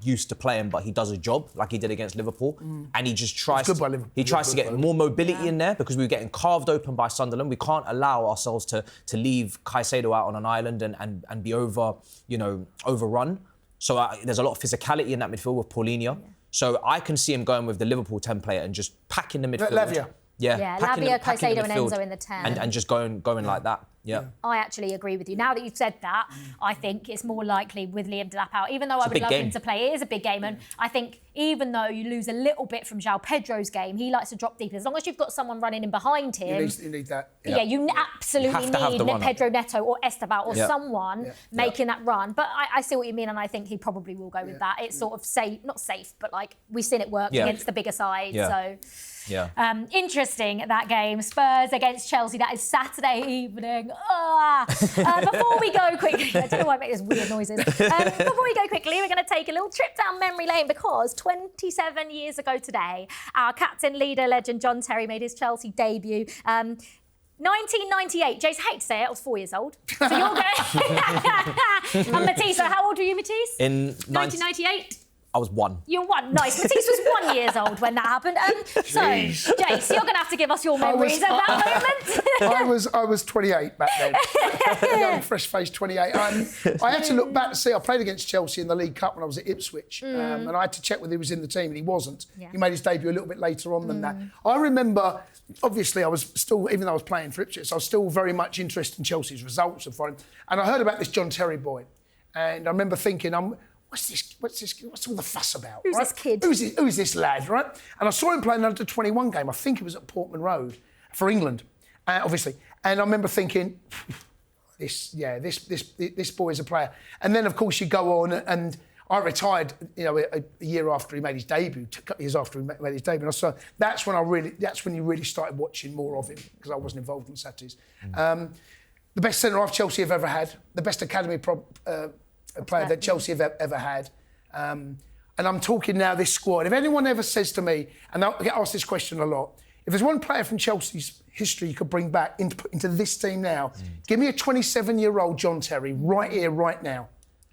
Speaker 3: used to playing, but he does a job like he did against Liverpool, and he just tries to get more mobility in there because we were getting carved open by Sunderland. We can't allow ourselves to leave Caicedo out on an island and be overrun. So there's a lot of physicality in that midfield with Paulinho. Yeah. So I can see him going with the Liverpool template and just packing the midfield.
Speaker 1: Lavia.
Speaker 2: Yeah, Lavia, Caicedo and Enzo in the 10.
Speaker 3: And just going like that. Yeah.
Speaker 2: I actually agree with you. Now that you've said that, I think it's more likely with Liam Delap out, even though I would love him to play. It is a big game. And I think even though you lose a little bit from João Pedro's game, he likes to drop deep. As long as you've got someone running in behind him.
Speaker 1: You need that.
Speaker 2: Yeah, you absolutely need Pedro Neto or Esteban or someone making that run. But I see what you mean, and I think he probably will go with that. It's sort of safe, not safe, but like we've seen it work against the bigger side. So interesting, that game. Spurs against Chelsea. That is Saturday evening. Before we go quickly, I don't know why I make these weird noises. Before we go quickly, we're going to take a little trip down memory lane because 27 years ago today, our captain, leader, legend John Terry made his Chelsea debut. 1998. Jace, I hate to say it, I was 4 years old. So you're going... And Matisse, so how old were you, Matisse?
Speaker 3: In
Speaker 2: 1998?
Speaker 3: I was 1.
Speaker 2: You were 1, nice. Matisse was 1 year old when that happened. So, Jace, you're going to have to give us your memories of that moment.
Speaker 1: I was 28 back then. Young, fresh-faced 28. I had to look back to see, I played against Chelsea in the League Cup when I was at Ipswich. And I had to check whether he was in the team, and he wasn't. Yeah. He made his debut a little bit later on than that. I remember, obviously, I was still, even though I was playing for Ipswich, I was still very much interested in Chelsea's results and for him. And I heard about this John Terry boy. And I remember thinking, what's all the fuss about?
Speaker 2: Who's this kid?
Speaker 1: Who's this lad, right? And I saw him playing an under-21 game. I think it was at Portman Road for England, obviously. And I remember thinking, this boy is a player. And then, of course, you go on, and I retired, a year after he made his debut, a couple of years after he made his debut. And so that's when you really started watching more of him because I wasn't involved in Saturdays. The best centre-half Chelsea have ever had, the best academy player that Chelsea have ever had. And I'm talking now this squad. If anyone ever says to me, and I get asked this question a lot, if there's one player from Chelsea's history you could bring back into this team now, give me a 27-year-old John Terry right here, right now,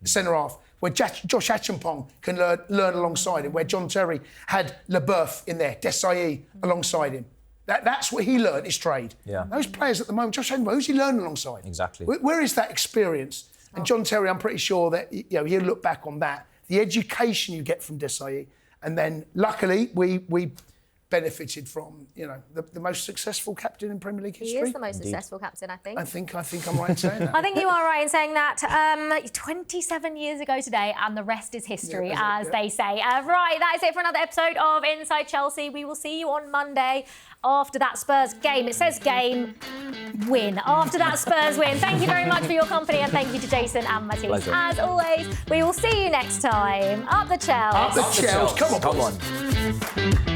Speaker 1: centre-half, where Josh Achampong can learn alongside him, where John Terry had Leboeuf in there, Desailly alongside him. That's what he learned, his trade. Yeah. Those players at the moment, Josh Achampong, who's he learning alongside?
Speaker 3: Exactly.
Speaker 1: Where is that experience? And John Terry, I'm pretty sure that he'll look back on that, the education you get from Desailly, and then luckily we benefited from the most successful captain in Premier League history.
Speaker 2: He is the most successful captain, I think.
Speaker 1: I think I'm right in saying that.
Speaker 2: I think you are right in saying that. 27 years ago today, and the rest is history, as they say. Right, that is it for another episode of Inside Chelsea. We will see you on Monday after that Spurs game. It says game, win. After that Spurs win. Thank you very much for your company, and thank you to Jason and Matisse. Pleasure. As always, we will see you next time. Up the Chels.
Speaker 1: Up the Chels. Come on.